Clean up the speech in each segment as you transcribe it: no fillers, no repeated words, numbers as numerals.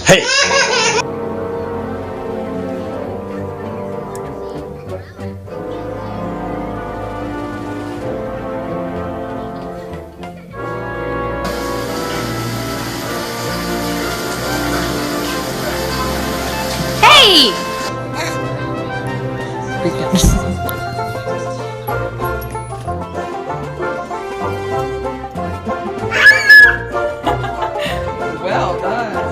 Hey! Hey! Well done.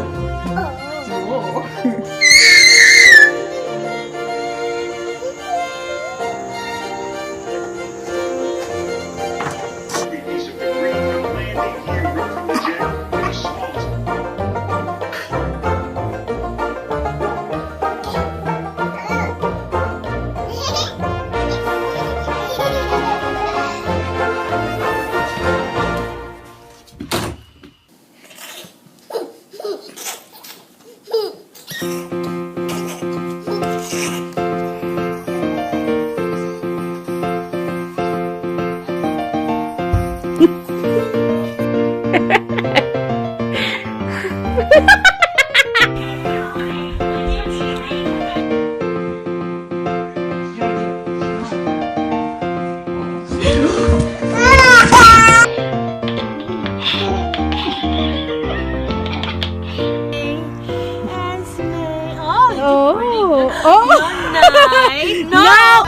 Nice. No!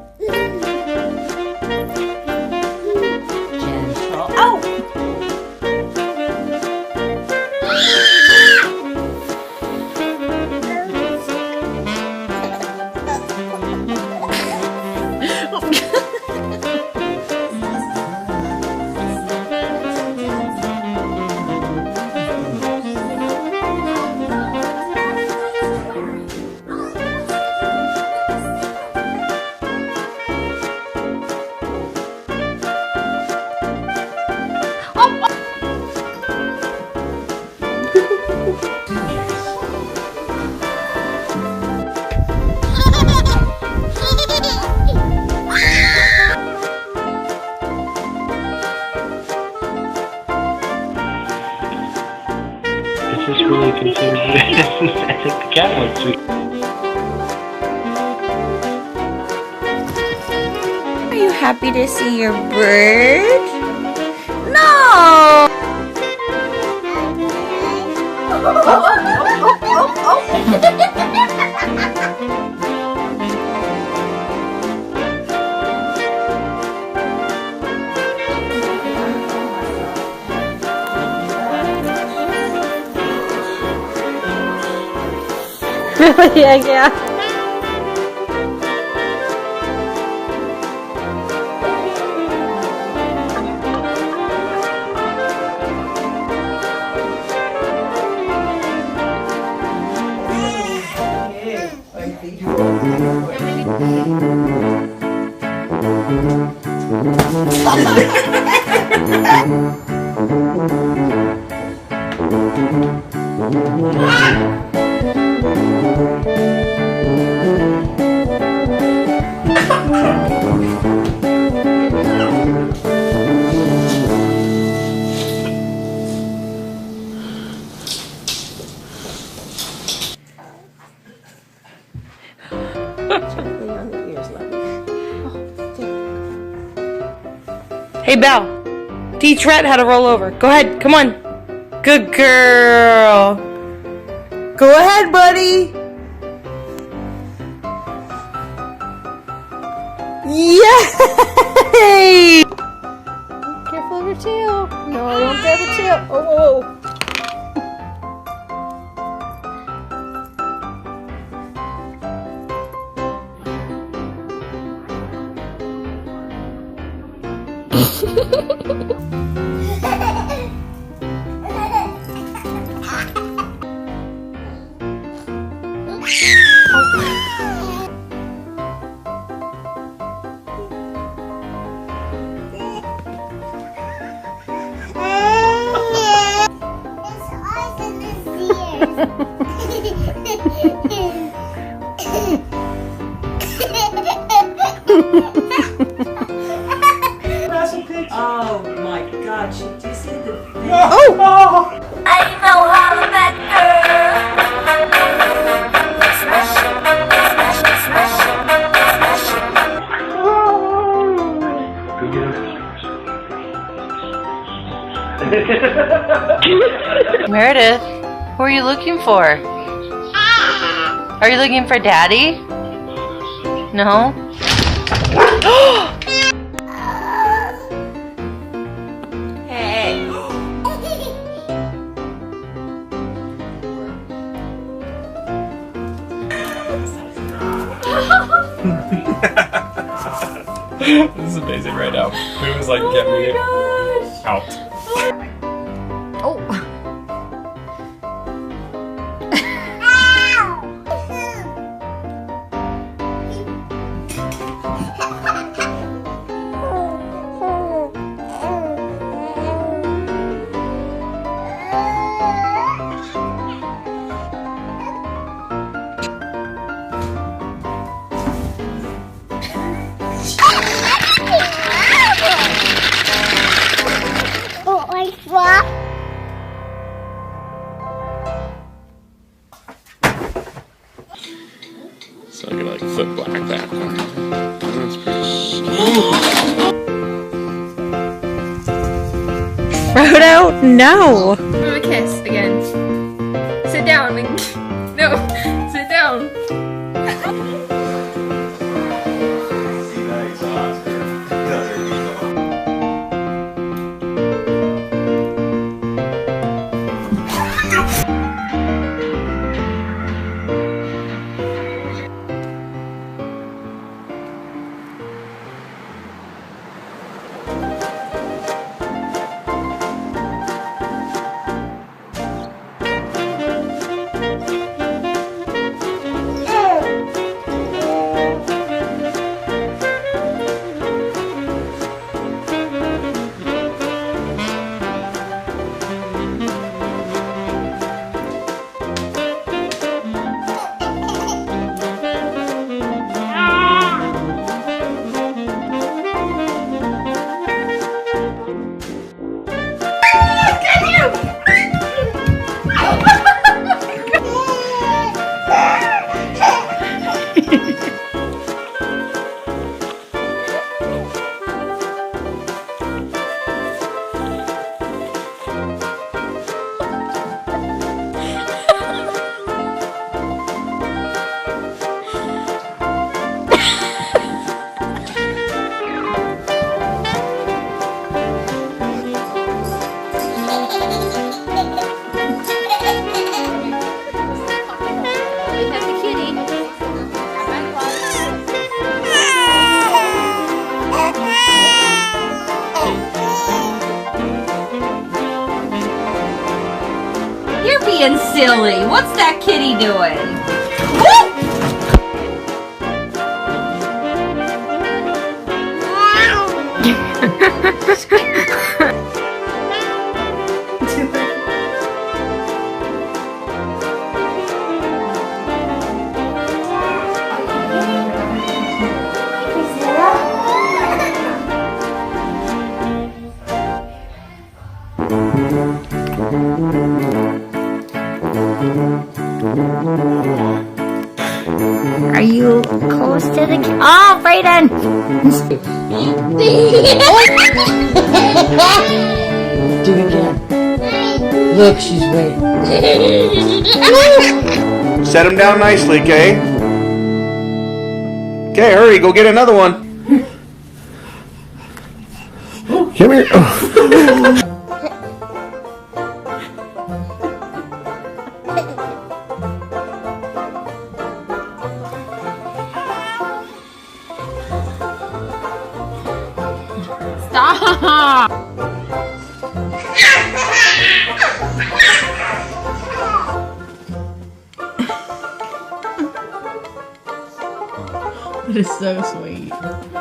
Gentle. Oh! Is this really considered? I think the cat looks sweet. Are you happy to see your bird? No! yeah. Hey, Belle. Teach Rat how to roll over. Go ahead. Come on. Good girl. Go ahead, buddy. Yay! Careful of your tail. No, don't grab your tail. Oh. Oh my God! Do you see the thing? Oh! I know how to make smash it, smash it, smash it, smash it. Meredith, who are you looking for? Are you looking for Daddy? No? Hey. This is amazing right now. It was like, get me out. Oh. So I'm gonna like flip black back. That's pretty. Frodo, no! Give him a kiss again. Sit down. No, sit down. You're being silly. What's that kitty doing? Are you close to the oh, Brayden! Do it again. Look, she's waiting. Set him down nicely, Kay. Okay, hurry, go get another one. Come here. Stop! That is so sweet.